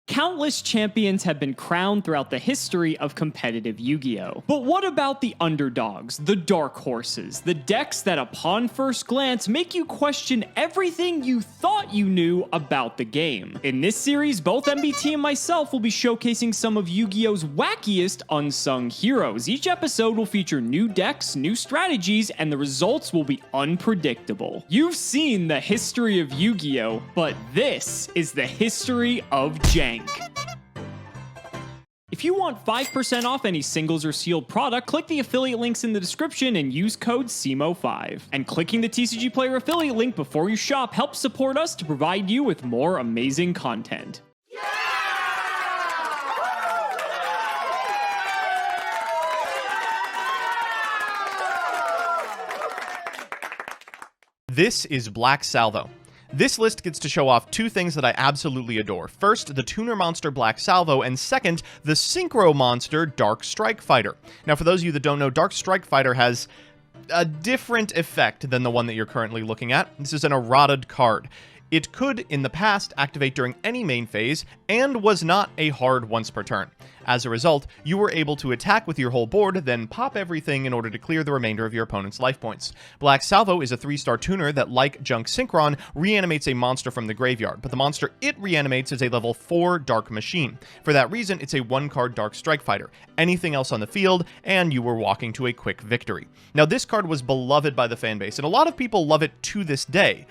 Countless champions have been crowned throughout the history of competitive Yu-Gi-Oh! But what about the underdogs, the dark horses, the decks that upon first glance make you question everything you thought you knew about the game? In this series, both MBT and myself will be showcasing some of Yu-Gi-Oh's wackiest unsung heroes. Each episode will feature new decks, new strategies, and the results will be unpredictable. You've seen the history of Yu-Gi-Oh! But this is the history of Jank. If you want 5% off any singles or sealed product, click the affiliate links in the description and use code Cimoooooooo5. And clicking the TCG Player affiliate link before you shop helps support us to provide you with more amazing content. This is Black Salvo. This list gets to show off two things that I absolutely adore. First, the tuner monster Black Salvo, and second, the synchro monster Dark Strike Fighter. Now, for those of you that don't know, Dark Strike Fighter has a different effect than the one that you're currently looking at. This is an errated card. It could, in the past, activate during any main phase, and was not a hard once per turn. As a result, you were able to attack with your whole board, then pop everything in order to clear the remainder of your opponent's life points. Black Salvo is a 3-star tuner that, like Jank Synchron, reanimates a monster from the graveyard, but the monster it reanimates is a level 4 Dark Machine. For that reason, it's a 1-card Dark Strike Fighter. Anything else on the field, and you were walking to a quick victory. Now, this card was beloved by the fanbase, and a lot of people love it to this day.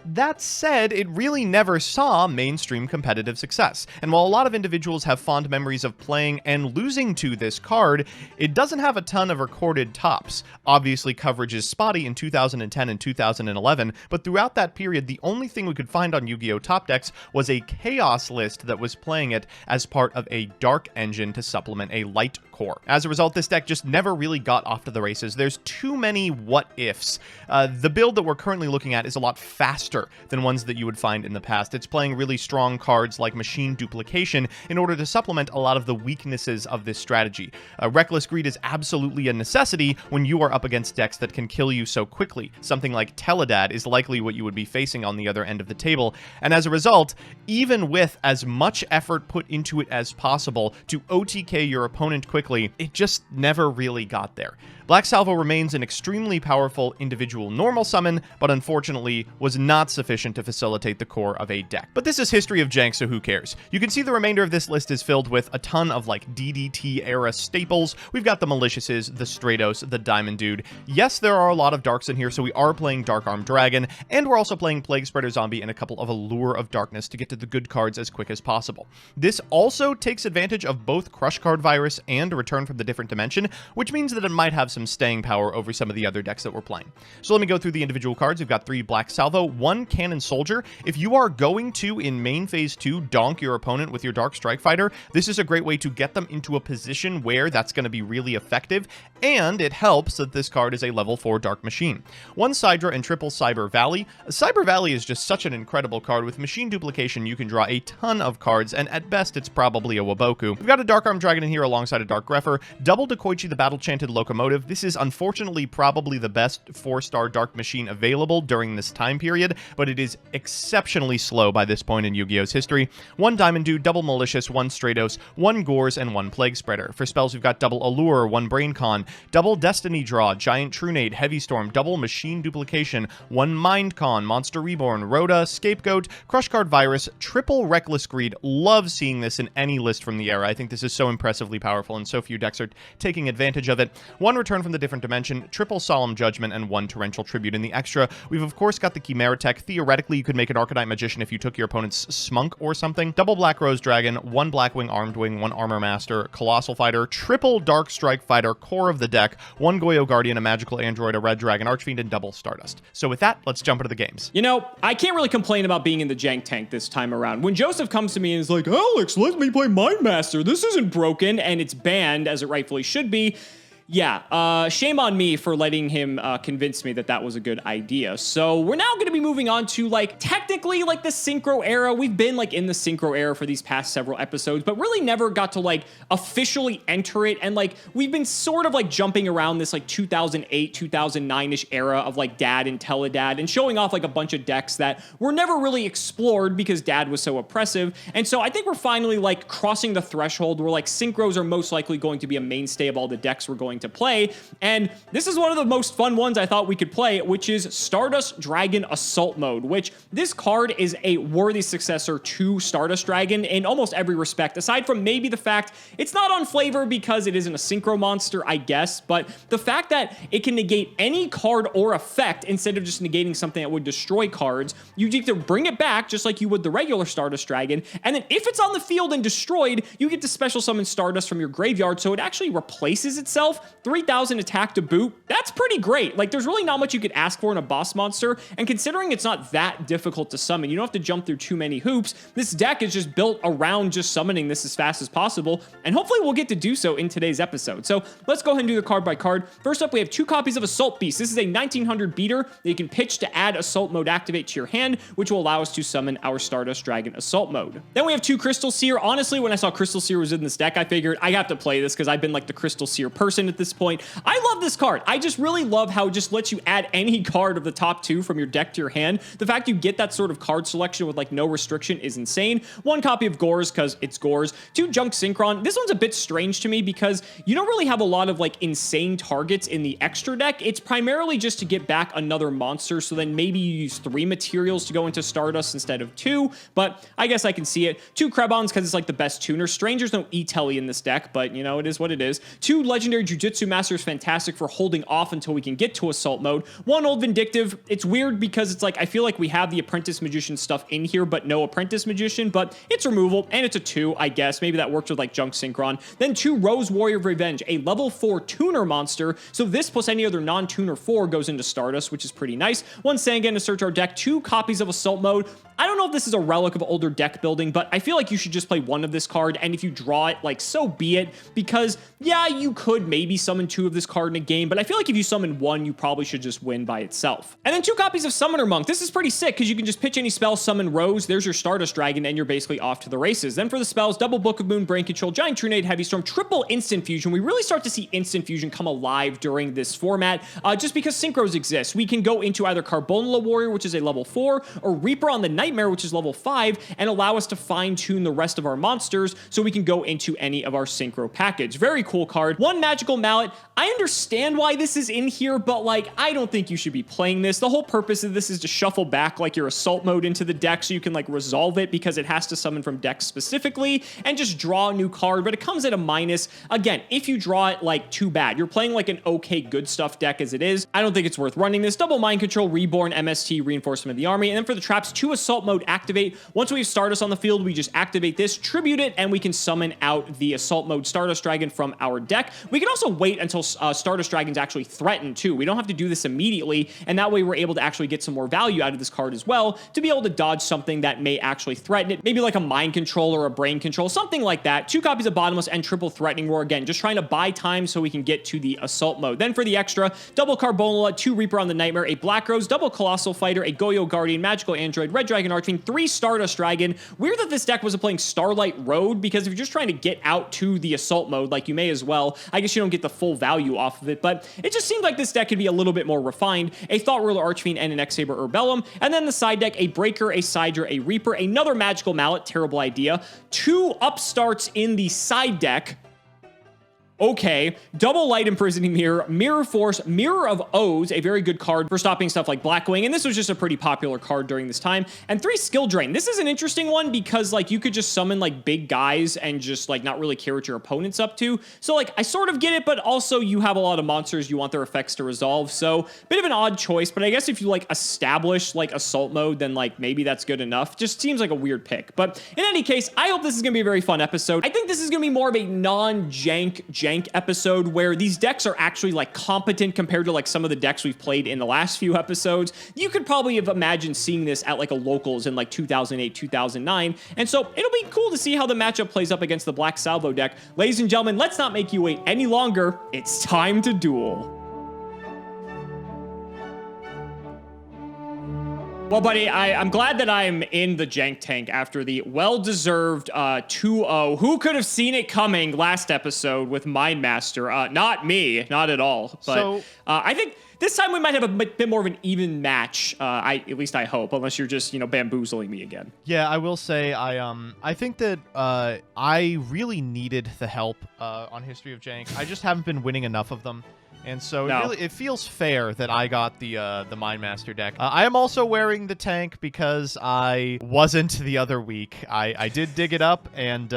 That said, it really never saw mainstream competitive success, and while a lot of individuals have fond memories of playing and losing to this card, it doesn't have a ton of recorded tops. Obviously, coverage is spotty in 2010 and 2011, but throughout that period, the only thing we could find on Yu-Gi-Oh! Top decks was a Chaos list that was playing it as part of a Dark engine to supplement a Light core. As a result, this deck just never really got off to the races. There's too many what-ifs. The build that we're currently looking at is a lot faster than ones that you would find in the past. It's playing really strong cards like Machine Duplication in order to supplement a lot of the weaknesses of this strategy. Reckless Greed is absolutely a necessity when you are up against decks that can kill you so quickly. Something like Teledad is likely what you would be facing on the other end of the table, and as a result, even with as much effort put into it as possible to OTK your opponent quickly, it just never really got there. Black Salvo remains an extremely powerful individual normal summon, but unfortunately was not sufficient to facilitate the core of a deck. But this is history of Jank, so who cares? You can see the remainder of this list is filled with a ton of like DDT-era staples. We've got the Maliciouses, the Stratos, the Diamond Dude. Yes, there are a lot of Darks in here, so we are playing Dark Armed Dragon, and we're also playing Plague Spreader Zombie and a couple of Allure of Darkness to get to the good cards as quick as possible. This also takes advantage of both Crush Card Virus and Return from the Different Dimension, which means that it might have some staying power over some of the other decks that we're playing. So let me go through the individual cards. We've got 3 Black Salvo, 1 Cannon Soldier. If you are going to, in main phase 2, donk your opponent with your Dark Strike Fighter, this is a great way to get them into a position where that's going to be really effective, and it helps that this card is a level 4 Dark Machine. 1 Sidra and triple Cyber Valley. Cyber Valley is just such an incredible card. With Machine Duplication, you can draw a ton of cards, and at best, it's probably a Waboku. We've got a Dark Armed Dragon in here alongside a Dark Greffer. Double Dekoichi the Battle Chanted Locomotive. This is unfortunately probably the best 4-star Dark Machine available during this time period, but it is exceptionally slow by this point in Yu-Gi-Oh's history. 1 Diamond Dude, double Malicious, 1 Stratos, 1 Gores, and 1 Plague Spreader. For spells, we've got double Allure, 1 Brain Con, double Destiny Draw, Giant Trunade, Heavy Storm, double Machine Duplication, 1 Mind Con, Monster Reborn, Rhoda, Scapegoat, Crush Card Virus, triple Reckless Greed. Love seeing this in any list from the era. I think this is so impressively powerful, and so few decks are taking advantage of it. 1 Return from the Different Dimension, triple Solemn Judgment, and 1 Torrential Tribute. In the extra, we've of course got the Chimera Tech. Theoretically, you could make an Arcanite Magician if you took your opponent's Smunk or something. Double Black Rose Dragon, 1 Blackwing Armed Wing, 1 Armor Master, Colossal Fighter, triple Dark Strike Fighter, core of the deck, 1 Goyo Guardian, a Magical Android, a Red Dragon Archfiend, and double Stardust. So with that, let's jump into the games. You know, I can't really complain about being in the Jank tank this time around. When Joseph comes to me and is like, Alex, let me play Mind Master. This isn't broken, and it's banned, as it rightfully should be, Shame on me for letting him convince me that that was a good idea. So we're now going to be moving on to like technically like the synchro era. We've been like in the synchro era for these past several episodes, but really never got to like officially enter it. And like we've been sort of like jumping around this like 2008, 2009-ish era of like Dad and Teledad and showing off like a bunch of decks that were never really explored because Dad was so oppressive. And so I think we're finally like crossing the threshold where like synchros are most likely going to be a mainstay of all the decks we're going to play. And this is one of the most fun ones I thought we could play, which is Stardust Dragon Assault Mode, which this card is a worthy successor to Stardust Dragon in almost every respect, aside from maybe the fact it's not on flavor because it isn't a synchro monster, I guess, but the fact that it can negate any card or effect instead of just negating something that would destroy cards, you get to bring it back just like you would the regular Stardust Dragon, and then if it's on the field and destroyed, you get to special summon Stardust from your graveyard, so it actually replaces itself. 3,000 attack to boot. That's pretty great. Like, there's really not much you could ask for in a boss monster, and considering it's not that difficult to summon, you don't have to jump through too many hoops. This deck is just built around just summoning this as fast as possible, and hopefully we'll get to do so in today's episode. So let's go ahead and do the card by card. First up, we have 2 copies of Assault Beast. This is a 1900 beater that you can pitch to add Assault Mode activate to your hand, which will allow us to summon our Stardust Dragon Assault Mode. Then we have 2 Crystal Seer. Honestly, when I saw Crystal Seer was in this deck, I figured I have to play this because I've been like the Crystal Seer person at this point. I love this card. I just really love how it just lets you add any card of the top 2 from your deck to your hand. The fact you get that sort of card selection with like no restriction is insane. 1 copy of Gores because it's Gores. 2 Junk Synchron. This one's a bit strange to me because you don't really have a lot of like insane targets in the extra deck. It's primarily just to get back another monster, so then maybe you use 3 materials to go into Stardust instead of 2, but I guess I can see it. 2 Krebons because it's like the best tuner. Stranger's no E-Telly in this deck, but you know, it is what it is. 2 Legendary Jujutsu Master is fantastic for holding off until we can get to Assault Mode. 1 Old Vindictive. It's weird because it's like, I feel like we have the Apprentice Magician stuff in here, but no Apprentice Magician, but it's removal, and it's a 2, I guess. Maybe that works with like Junk Synchron. Then 2 Rose Warrior of Revenge, a level 4 tuner monster, so this plus any other non-tuner 4 goes into Stardust, which is pretty nice. 1 Sangan to search our deck. 2 copies of Assault Mode. I don't know if this is a relic of older deck building, but I feel like you should just play 1 of this card, and if you draw it, like, so be it, because, yeah, you could maybe summon 2 of this card in a game, but I feel like if you summon 1, you probably should just win by itself. And then 2 copies of Summoner Monk. This is pretty sick, because you can just pitch any spell, summon Rose, there's your Stardust Dragon, and you're basically off to the races. Then for the spells, double Book of Moon, Brain Control, Giant Trunade, Heavy Storm, triple Instant Fusion. We really start to see Instant Fusion come alive during this format, just because synchros exist. We can go into either Carbonala Warrior, which is a level 4, or Reaper on the Nightmare, which is level 5, and allow us to fine-tune the rest of our monsters so we can go into any of our synchro package. Very cool card. 1 Magical Mallet. I understand why this is in here, but like, I don't think you should be playing this. The whole purpose of this is to shuffle back like your Assault Mode into the deck so you can like resolve it, because it has to summon from decks specifically and just draw a new card, but it comes at a minus. Again, if you draw it, like, too bad. You're playing like an okay good stuff deck as it is. I don't think it's worth running this. Double Mind Control, Reborn, MST, Reinforcement of the Army, and then for the traps, 2 Assault Mode activate. Once we have Stardust on the field, we just activate this, tribute it, and we can summon out the Assault Mode Stardust Dragon from our deck. We can also wait until Stardust Dragon's actually threatened too. We don't have to do this immediately, and that way we're able to actually get some more value out of this card as well, to be able to dodge something that may actually threaten it. Maybe like a Mind Control or a Brain Control, something like that. 2 copies of Bottomless and triple Threatening Roar. Again, just trying to buy time so we can get to the Assault Mode. Then for the extra, double Carbonala, 2 Reaper on the Nightmare, a Black Rose, double Colossal Fighter, a Goyo Guardian, Magical Android, Red Dragon Archfiend, 3 Stardust Dragon. Weird that this deck wasn't playing Starlight Road, because if you're just trying to get out to the Assault Mode, like, you may as well. I guess you don't get the full value off of it, but it just seemed like this deck could be a little bit more refined. A Thought Ruler Archfiend and an X-Saber Urbellum, and then the side deck, a Breaker, a Sidra, a Reaper, another Magical Mallet, terrible idea. 2 Upstarts in the side deck. Okay, double Light Imprisoning Mirror, Mirror Force, Mirror of O's, a very good card for stopping stuff like Blackwing, and this was just a pretty popular card during this time. And 3 Skill Drain. This is an interesting one because, like, you could just summon, like, big guys and just, like, not really care what your opponent's up to. So, like, I sort of get it, but also you have a lot of monsters you want their effects to resolve, so bit of an odd choice, but I guess if you, like, establish, like, Assault Mode, then, like, maybe that's good enough. Just seems like a weird pick. But in any case, I hope this is going to be a very fun episode. I think this is going to be more of a non-jank Jank episode where these decks are actually like competent compared to like some of the decks we've played in the last few episodes. You could probably have imagined seeing this at like a locals in like 2008, 2009. And so it'll be cool to see how the matchup plays up against the Black Salvo deck. Ladies and gentlemen, let's not make you wait any longer. It's time to duel. Well, buddy, I'm glad that I'm in the Jank tank after the well-deserved 2-0. Who could have seen it coming last episode with Mind Master? Not me, not at all. But I think this time we might have a bit more of an even match. At least I hope, unless you're just, bamboozling me again. Yeah, I will say I think that I really needed the help on History of Jank. I just haven't been winning enough of them. And so it feels fair that I got the Mind Master deck. I am also wearing the tank because I wasn't the other week. I did dig it up, and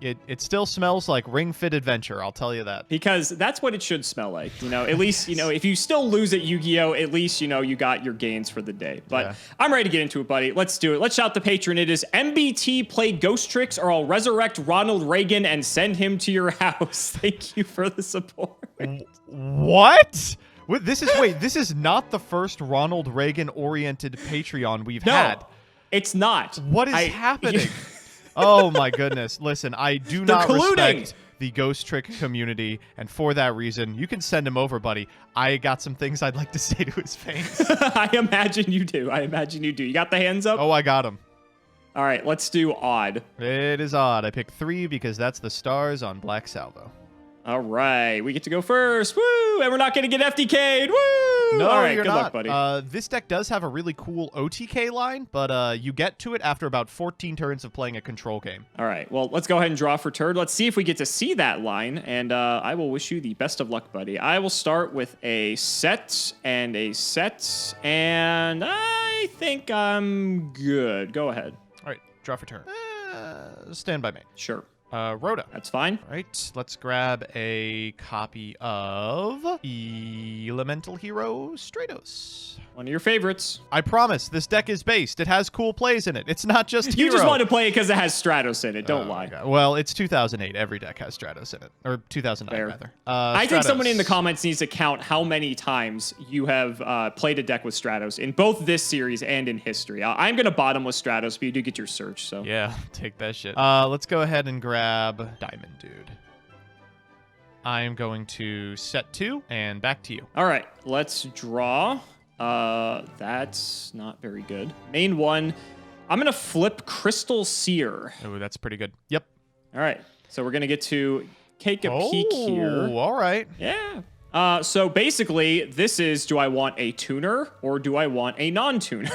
it still smells like Ring Fit Adventure, I'll tell you that. Because that's what it should smell like. At least, if you still lose at Yu-Gi-Oh!, at least, you got your gains for the day. But yeah. I'm ready to get into it, buddy. Let's do it. Let's shout the patron. It is MBT, play Ghost Tricks, or I'll resurrect Ronald Reagan and send him to your house. Thank you for the support. What? This is not the first Ronald Reagan-oriented Patreon we've had. It's not. What is happening? Oh, my goodness. Listen, I do not respect the Ghost Trick community, and for that reason, you can send him over, buddy. I got some things I'd like to say to his face. I imagine you do. You got the hands up? Oh, I got him. All right, let's do odd. It is odd. I picked 3 because that's the stars on Black Salvo. All right, we get to go first. Woo! And we're not going to get FDK'd. Woo! No, all right, you're good not. luck, buddy. This deck does have a really cool OTK line, but you get to it after about 14 turns of playing a control game. All right, well, let's go ahead and draw for turn. Let's see if we get to see that line, and I will wish you the best of luck, buddy. I will start with a set and a set, and I think I'm good. Go ahead. All right, draw for turn. Stand by me. Sure. Rhoda. That's fine. All right, let's grab a copy of Elemental Hero Stratos. One of your favorites. I promise, this deck is based. It has cool plays in it. It's not just You Hero. just want to play it because it has Stratos in it. Don't lie. God. Well, it's 2008. Every deck has Stratos in it. Or 2009, Fair. rather. I think someone in the comments needs to count how many times you have played a deck with Stratos in both this series and in history. I'm going to bottom with Stratos, but you do get your search. So yeah, take that shit. Let's go ahead and grab Diamond Dude. I'm going to set 2 and back to you. All right, let's draw. That's not very good. Main 1. I'm going to flip Crystal Seer. Oh, that's pretty good. Yep. All right, so we're going to get to take a peek here. All right. Yeah. So basically, this is, do I want a tuner or do I want a non-tuner?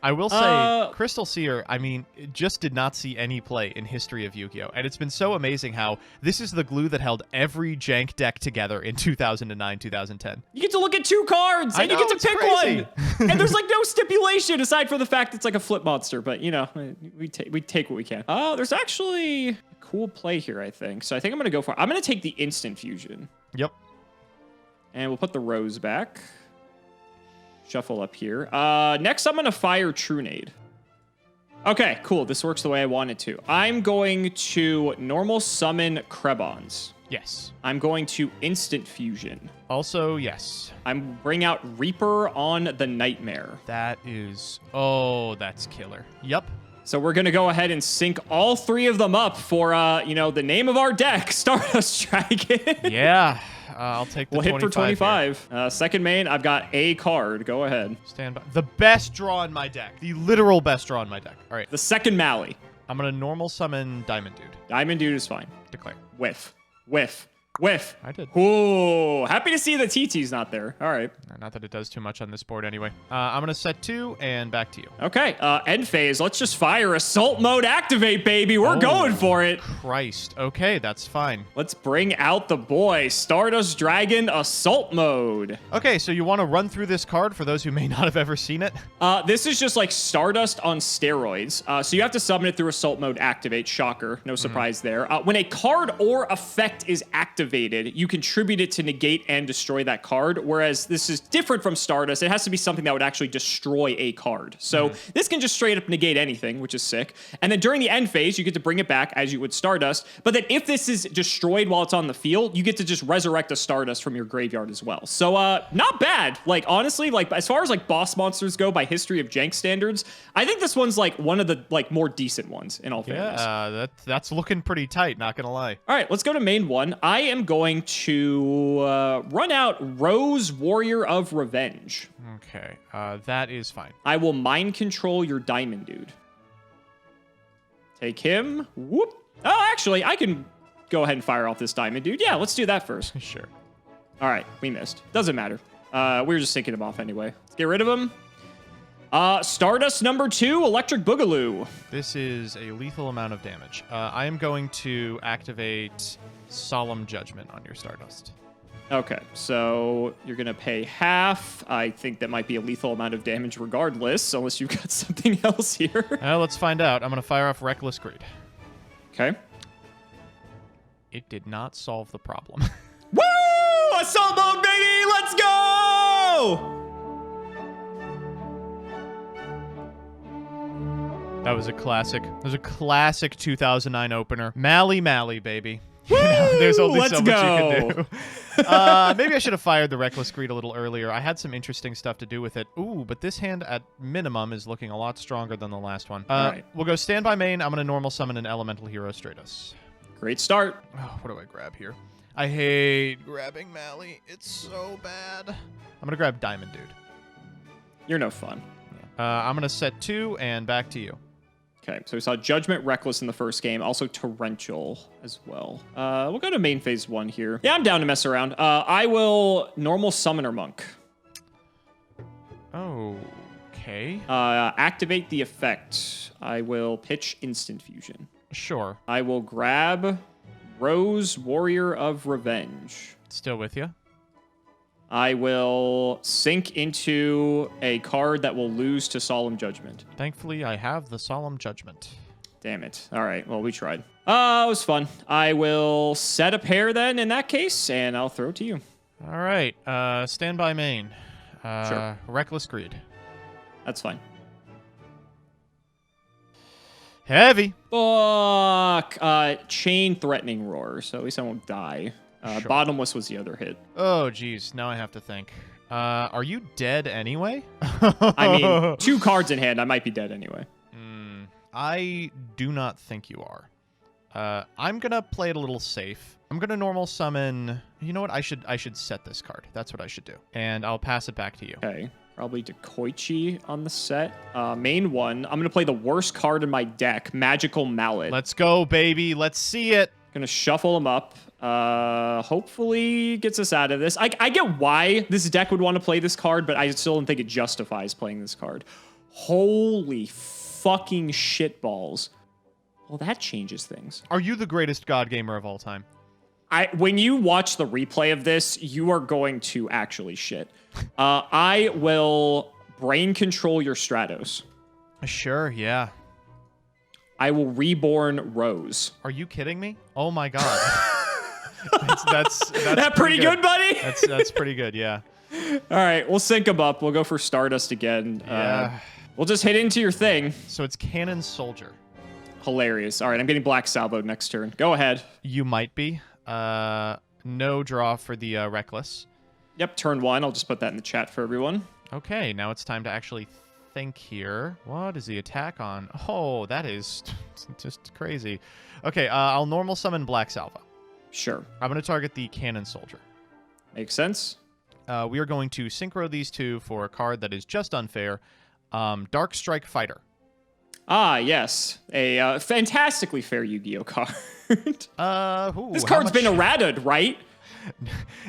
I will say, Crystal Seer, I mean, it just did not see any play in history of Yu-Gi-Oh! And it's been so amazing how this is the glue that held every Jank deck together in 2009, 2010. You get to look at 2 cards, and you get to pick crazy. one. And there's like no stipulation aside from the fact it's like a flip monster. But, we take what we can. Oh, there's actually a cool play here, I think. So I think I'm going to go for it. I'm going to take the Instant Fusion. Yep. And we'll put the rose back. Shuffle up here. Next, I'm going to fire Trunade. Okay, cool. This works the way I want it to. I'm going to normal summon Krebons. Yes. I'm going to Instant Fusion. Also, yes. I'm bring out Reaper on the Nightmare. That is... Oh, that's killer. Yep. So we're going to go ahead and sync all 3 of them up for, the name of our deck, Stardust Dragon. Yeah. I'll take the 25. We'll hit for 25. Second main, I've got a card. Go ahead. Stand by. The best draw in my deck. The literal best draw in my deck. All right. The second Mally. I'm going to normal summon Diamond Dude. Diamond Dude is fine. Declare. Whiff. Whiff. Whiff. I did. Ooh, happy to see the TT's not there. All right. Not that it does too much on this board anyway. I'm going to set 2 and back to you. Okay. End phase. Let's just fire Assault Mode activate, baby. We're going for it. Christ. Okay, that's fine. Let's bring out the boy. Stardust Dragon Assault Mode. Okay, so you want to run through this card for those who may not have ever seen it? This is just like Stardust on steroids. So you have to summon it through Assault Mode activate. Shocker. No surprise there. When a card or effect is activated, activated, you contribute it to negate and destroy that card, whereas this is different from Stardust. It has to be something that would actually destroy a card. So this can just straight up negate anything, which is sick. And then during the end phase, you get to bring it back as you would Stardust. But then if this is destroyed while it's on the field, you get to just resurrect a Stardust from your graveyard as well. So not bad. Like, honestly, like as far as like boss monsters go by history of Jank standards, I think this one's like one of the like more decent ones in all fairness. Yeah, that's looking pretty tight, not gonna lie. All right, let's go to main one. I am going to run out Rose, Warrior of Revenge. Okay, that is fine. I will mind control your Diamond Dude. Take him. Whoop. Oh, actually, I can go ahead and fire off this Diamond Dude. Yeah, let's do that first. Sure. All right, we missed. Doesn't matter. We were just sinking him off anyway. Let's get rid of him. Stardust number 2, Electric Boogaloo. This is a lethal amount of damage. I am going to activate Solemn Judgment on your Stardust. Okay, so you're going to pay half. I think that might be a lethal amount of damage regardless, unless you've got something else here. Let's find out. I'm going to fire off Reckless Greed. Okay. It did not solve the problem. Woo! Assault mode, baby! Let's go! That was a classic. That was a classic 2009 opener. Mally, baby. Woo! There's only Let's so much go. you can do. Maybe I should have fired the Reckless Greed a little earlier. I had some interesting stuff to do with it. Ooh, but this hand at minimum is looking a lot stronger than the last one. Right. We'll go standby main. I'm going to normal summon an Elemental Hero Stratus. Great start. Oh, what do I grab here? I hate grabbing Mally. It's so bad. I'm going to grab Diamond Dude. You're no fun. I'm going to set 2 and back to you. Okay, so we saw Judgment Reckless in the first game, also Torrential as well. We'll go to main phase 1 here. Yeah, I'm down to mess around. I will normal Summoner Monk. Okay. Activate the effect. I will pitch Instant Fusion. Sure. I will grab Rose, Warrior of Revenge. Still with you. I will sink into a card that will lose to Solemn Judgment. Thankfully, I have the Solemn Judgment. Damn it. All right, well, we tried. It was fun. I will set a pair then in that case, and I'll throw it to you. All right. Standby main. Sure. Reckless Greed. That's fine. Heavy. Fuck. Chain Threatening Roar, so at least I won't die. Sure. Bottomless was the other hit. Oh, geez. Now I have to think. Are you dead anyway? I mean, 2 cards in hand. I might be dead anyway. I do not think you are. I'm going to play it a little safe. I'm going to normal summon... You know what? I should set this card. That's what I should do. And I'll pass it back to you. Okay. Probably Dekoichi on the set. Main 1. I'm going to play the worst card in my deck, Magical Mallet. Let's go, baby. Let's see it. Going to shuffle them up. Hopefully gets us out of this. I get why this deck would want to play this card, but I still don't think it justifies playing this card. Holy fucking shitballs. Well, that changes things. Are you the greatest God gamer of all time? When you watch the replay of this, you are going to actually shit. I will brain control your Stratos. Sure, yeah. I will reborn Rose. Are you kidding me? Oh my god. that's that pretty good, buddy? That's pretty good, yeah. All right, we'll sync them up. We'll go for Stardust again. Yeah. We'll just hit into your thing. So it's Cannon Soldier. Hilarious. All right, I'm getting Black Salvo next turn. Go ahead. You might be. No draw for the Reckless. Yep, turn 1. I'll just put that in the chat for everyone. Okay, now it's time to actually think here. What is the attack on? Oh, that is just crazy. Okay, I'll normal summon Black Salvo. Sure. I'm going to target the Cannon Soldier. Makes sense. We are going to synchro these two for a card that is just unfair. Dark Strike Fighter. Ah, yes. A fantastically fair Yu-Gi-Oh card. This card's been errated, right?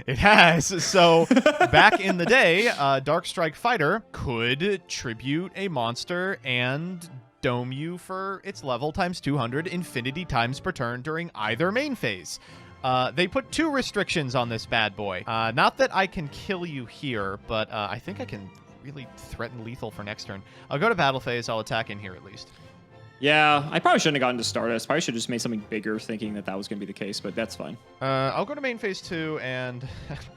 It has. So back in the day, Dark Strike Fighter could tribute a monster and dome you for its level times 200 infinity times per turn during either main phase. They put 2 restrictions on this bad boy. Not that I can kill you here, but I think I can really threaten lethal for next turn. I'll go to battle phase. I'll attack in here at least. Yeah, I probably shouldn't have gotten to Stardust. Probably should have just made something bigger thinking that was going to be the case, but that's fine. I'll go to main phase 2 and...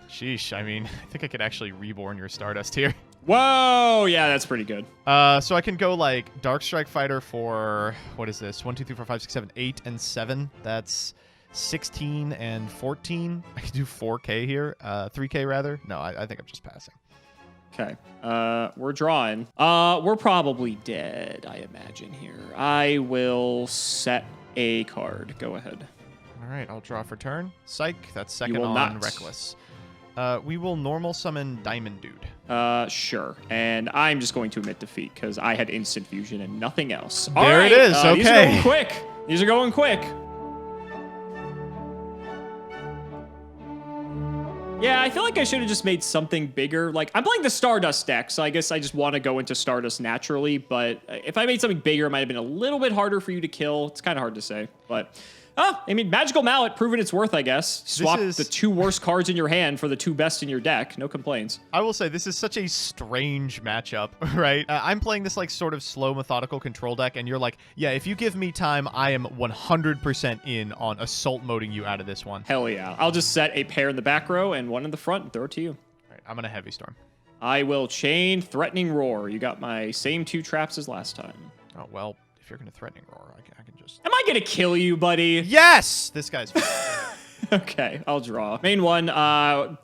Sheesh, I mean, I think I could actually reborn your Stardust here. Whoa! Yeah, that's pretty good. So I can go, like, Dark Strike Fighter for... What is this? 1, 2, 3, 4, 5, 6, 7, 8, and 7. That's 16 and 14. I can do 4K here. 3K, rather. No, I think I'm just passing. Okay. We're drawing. We're probably dead, I imagine here. I will set a card. Go ahead. All right, I'll draw for turn. Psych, that's second will on not. Reckless. We will normal summon Diamond Dude. Sure. And I'm just going to admit defeat because I had instant fusion and nothing else. There All right, it is. Okay. These are going quick. These are going quick. Yeah, I feel like I should have just made something bigger. Like, I'm playing the Stardust deck, so I guess I just want to go into Stardust naturally. But if I made something bigger, it might have been a little bit harder for you to kill. It's kind of hard to say. But, I mean, Magical Mallet, proven its worth, I guess. Swap the 2 worst cards in your hand for the 2 best in your deck. No complaints. I will say, this is such a strange matchup, right? I'm playing this, like, sort of slow, methodical control deck, and you're like, yeah, if you give me time, I am 100% in on assault moding you out of this one. Hell yeah. I'll just set a pair in the back row and 1 in the front and throw it to you. All right, I'm going to Heavy Storm. I will chain Threatening Roar. You got my same 2 traps as last time. Oh, well, if you're going to Threatening Roar, I can just... Am I going to kill you, buddy? Yes! This guy's... Okay, I'll draw. Main one,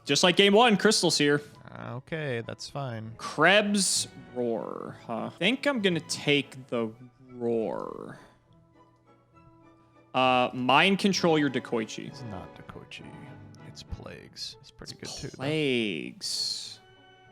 just like game 1, Crystal's here. Okay, that's fine. Krebs Roar, huh? I think I'm going to take the Roar. Mind Control your Dekoichi. It's not Dekoichi. It's Plagues. It's pretty good, too. Plagues.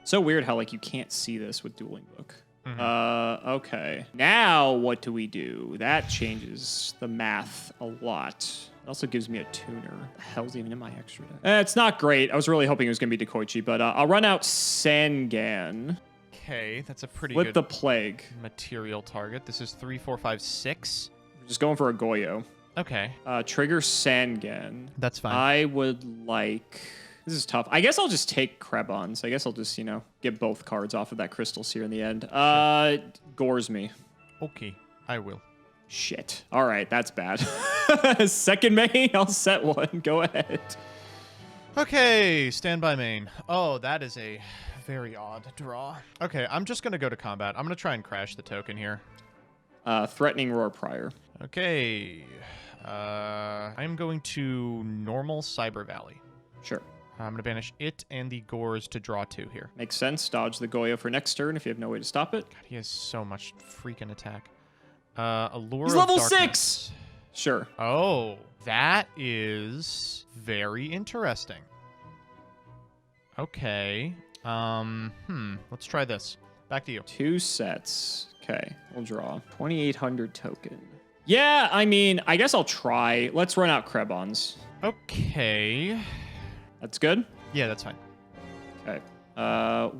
So weird how, like, you can't see this with Dueling Book. Okay. Now what do we do? That changes the math a lot. It also gives me a tuner. What the hell's even in my extra deck? It's not great. I was really hoping it was going to be Dekoichi, but I'll run out Sangan. Okay, that's a pretty With good the Plague. material target. This is 3, 4, 5, 6. We're just going for a Goyo. Okay. Trigger Sangan. That's fine. I would like... This is tough. I guess I'll just take Krebons. I guess I'll just, get both cards off of that Crystal Seer in the end. Gores me. Okay, I will. Shit. All right, that's bad. Second main, I'll set one. Go ahead. Okay, stand by main. Oh, that is a very odd draw. Okay, I'm just going to go to combat. I'm going to try and crash the token here. Threatening Roar Prior. Okay. I'm going to normal Cyber Valley. Sure. I'm going to banish it and the Gores to draw 2 here. Makes sense. Dodge the Goyo for next turn if you have no way to stop it. God, he has so much freaking attack. Allure He's of level Darkness. 6! Sure. Oh, that is very interesting. Okay. Let's try this. Back to you. 2 sets. Okay, we'll draw. 2,800 token. Yeah, I mean, I guess I'll try. Let's run out Krebons. Okay. That's good? Yeah, that's fine. Okay.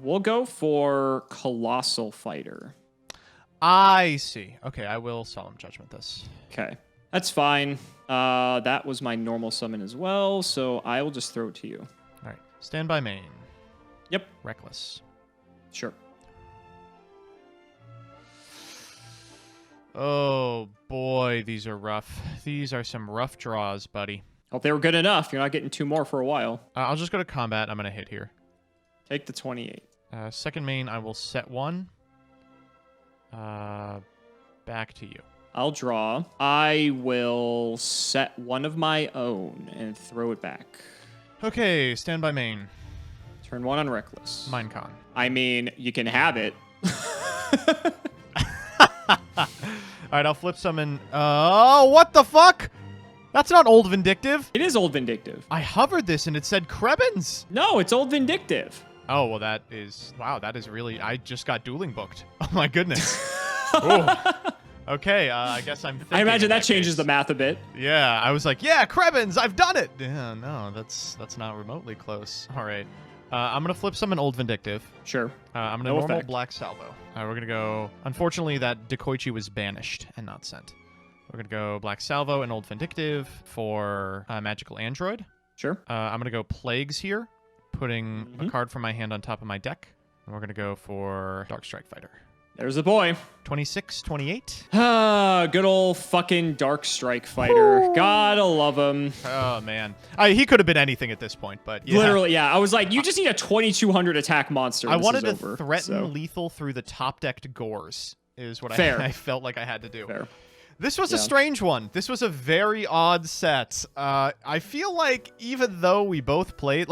We'll go for Colossal Fighter. I see. Okay, I will Solemn Judgment this. Okay. That's fine. That was my normal summon as well, so I will just throw it to you. All right. Stand by main. Yep. Reckless. Sure. Oh, boy, these are rough. These are some rough draws, buddy. Hope they were good enough. You're not getting 2 more for a while. I'll just go to combat. I'm going to hit here. Take the 28. Second main, I will set 1. Back to you. I'll draw. I will set 1 of my own and throw it back. Okay, stand by main. Turn 1 on Reckless. Minecon. I mean, you can have it. All right, I'll flip summon. Oh, what the fuck? That's not Old Vindictive. It is Old Vindictive. I hovered this and it said Krebons. No, it's Old Vindictive. Oh, well, that is... Wow, that is really... I just got dueling booked. Oh, my goodness. Ooh. Okay, I guess I'm thinking I imagine that changes case. the math a bit. Yeah, I was like, yeah, Krebons, I've done it. Yeah, no, that's not remotely close. All right. I'm going to flip summon Old Vindictive. Sure. I'm going to normal Black Salvo. We're going to go... Unfortunately, that Dekoichi was banished and not sent. We're going to go Black Salvo and Old Vindictive for Magical Android. Sure. I'm going to go Plagues here, putting a card from my hand on top of my deck. And we're going to go for Dark Strike Fighter. There's the boy. 26, 28. Ah, good old fucking Dark Strike Fighter. Gotta love him. Oh, man. He could have been anything at this point, but yeah. Literally, yeah. I was like, you just need a 2200 attack monster. I wanted to threaten lethal through the top-decked Gores, is what I felt like I had to do. Fair. This was a strange one. This was a very odd set. I feel like even though we both played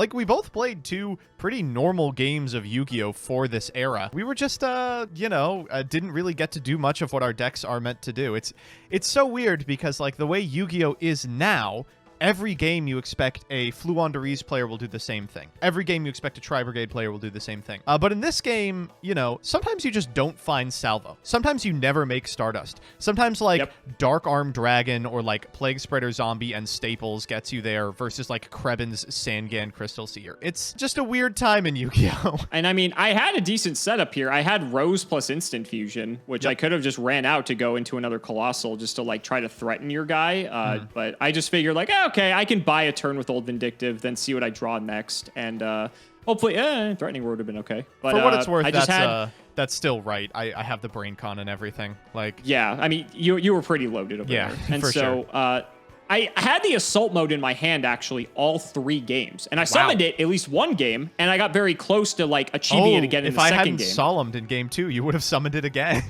two pretty normal games of Yu-Gi-Oh! For this era, we were just, didn't really get to do much of what our decks are meant to do. It's so weird because, like, the way Yu-Gi-Oh! Is now, every game you expect a Fluon player will do the same thing. Every game you expect a Tri-Brigade player will do the same thing. But in this game, sometimes you just don't find Salvo. Sometimes you never make Stardust. Sometimes, like, Dark Arm Dragon or, like, Plague Spreader Zombie and Staples gets you there versus, like, Kreben's Sangan Crystal Seer. It's just a weird time in Yu-Gi-Oh! And, I mean, I had a decent setup here. I had Rose plus Instant Fusion, which I could have just ran out to go into another Colossal just to, like, try to threaten your guy. But I just figured, like, okay, I can buy a turn with Old Vindictive, then see what I draw next, and hopefully, Threatening would have been okay. But for what it's worth, that's still right. I have the Brain Con and everything. Like, yeah, I mean, you were pretty loaded over there. And for so, sure. I had the Assault mode in my hand, actually, all 3 games. And I summoned it at least one game, and I got very close to, like, achieving it again in the second game. If I hadn't solemned in game 2, you would have summoned it again.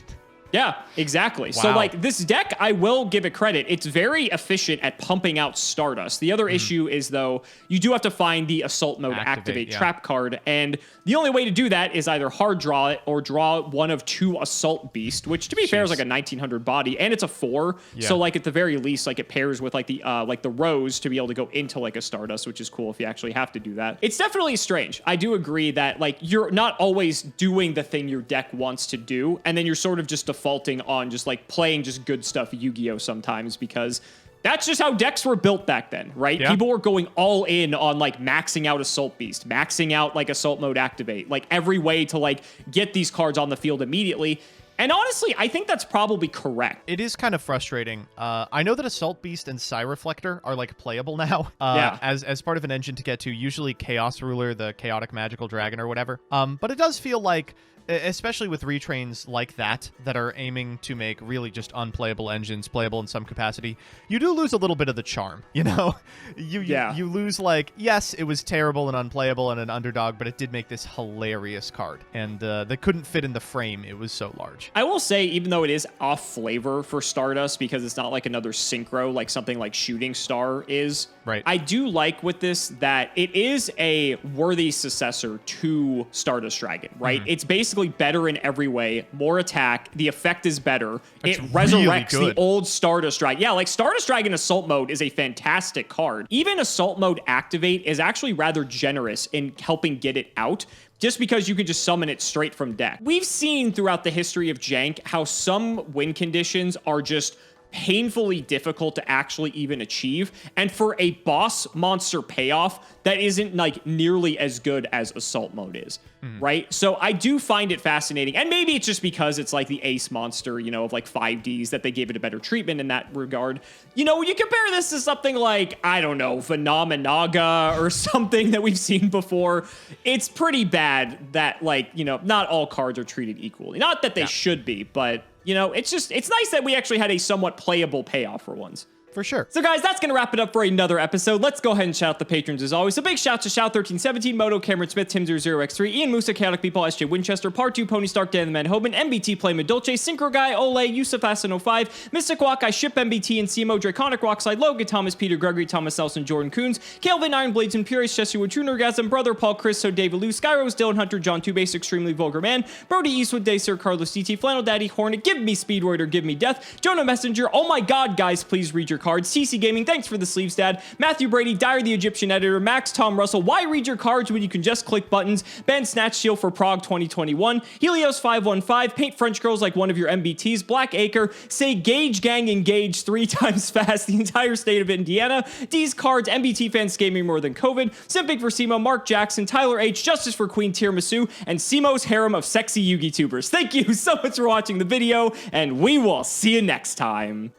Yeah, exactly. Wow. So, like, this deck, I will give it credit. It's very efficient at pumping out Stardust. The other issue is, though, you do have to find the Assault mode activate trap card, and the only way to do that is either hard draw it or draw one of 2 Assault Beast, which, to be fair, is like a 1900 body, and it's a 4. Yeah. So, like, at the very least, like, it pairs with, like, the Rose to be able to go into, like, a Stardust, which is cool if you actually have to do that. It's definitely strange. I do agree that, like, you're not always doing the thing your deck wants to do, and then you're sort of just defaulting on just like playing just good stuff Yu-Gi-Oh! Sometimes because that's just how decks were built back then, right? Yeah. People were going all in on like maxing out Assault Beast, maxing out like Assault Mode Activate, like every way to like get these cards on the field immediately. And honestly, I think that's probably correct. It is kind of frustrating. I know that Assault Beast and Psy Reflector are like playable now as part of an engine to get to, usually Chaos Ruler, the Chaotic Magical Dragon or whatever. But it does feel like, especially with retrains like that are aiming to make really just unplayable engines playable in some capacity, you do lose a little bit of the charm, you know? You lose, like, yes, it was terrible and unplayable and an underdog, but it did make this hilarious card. And that couldn't fit in the frame. It was so large. I will say, even though it is off flavor for Stardust because it's not like another synchro like something like Shooting Star is, right? I do like with this that it is a worthy successor to Stardust Dragon, right? It's basically better in every way, more attack, the effect is better. It resurrects the old Stardust Dragon. Yeah, like Stardust Dragon Assault Mode is a fantastic card. Even Assault Mode Activate is actually rather generous in helping get it out, just because you can just summon it straight from deck. We've seen throughout the history of Jank how some win conditions are just painfully difficult to actually even achieve, and for a boss monster payoff that isn't like nearly as good as Assault Mode is, right? So I do find it fascinating, and maybe it's just because it's like the ace monster, you know, of like 5Ds that they gave it a better treatment in that regard. You know, you compare this to something like, I don't know, Phenomenaga or something that we've seen before, it's pretty bad that, like, you know, not all cards are treated equally. Not that they should be, but you know, it's nice that we actually had a somewhat playable payoff for once. For sure. So guys, that's going to wrap it up for another episode. Let's go ahead and shout out the patrons as always. So big shout to Shout1317, Moto, Cameron Smith, Tim00x3, Ian Musa, Chaotic People, SJ Winchester, Part 2, Pony Stark, Dan the Man Hoban, MBT Play Medolce, Synchro Guy, Ole, Yusuf Asin 05, Mystic Walk, I Ship MBT and CMO, Draconic Rockslide, Logan Thomas, Peter Gregory, Thomas Nelson, Jordan Coons, Kelvin Ironblades and Purist, Jesse Wood, True Nergasm, Brother Paul, Chris, So David Lou, Skyrose, Dylan Hunter, John Two Base, Extremely Vulgar Man, Brody Eastwood, Day Sir, Carlos DT, Flannel Daddy, Hornet, Give Me Speedroid or Give Me Death, Jonah Messenger, oh my god, guys, please read your cards, CC Gaming, thanks for the sleeves, Dad. Matthew Brady, Dyer the Egyptian Editor, Max Tom Russell, why read your cards when you can just click buttons? Ben Snatch Shield for Prague 2021, Helios 515, Paint French Girls like one of your MBTs, Black Acre, say Gage Gang Engage 3 times fast, the entire state of Indiana, D's Cards, MBT fans gaming more than COVID, Simping for Simo, Mark Jackson, Tyler H, Justice for Queen Tiramisu, and Simo's harem of sexy Yugi tubers. Thank you so much for watching the video, and we will see you next time.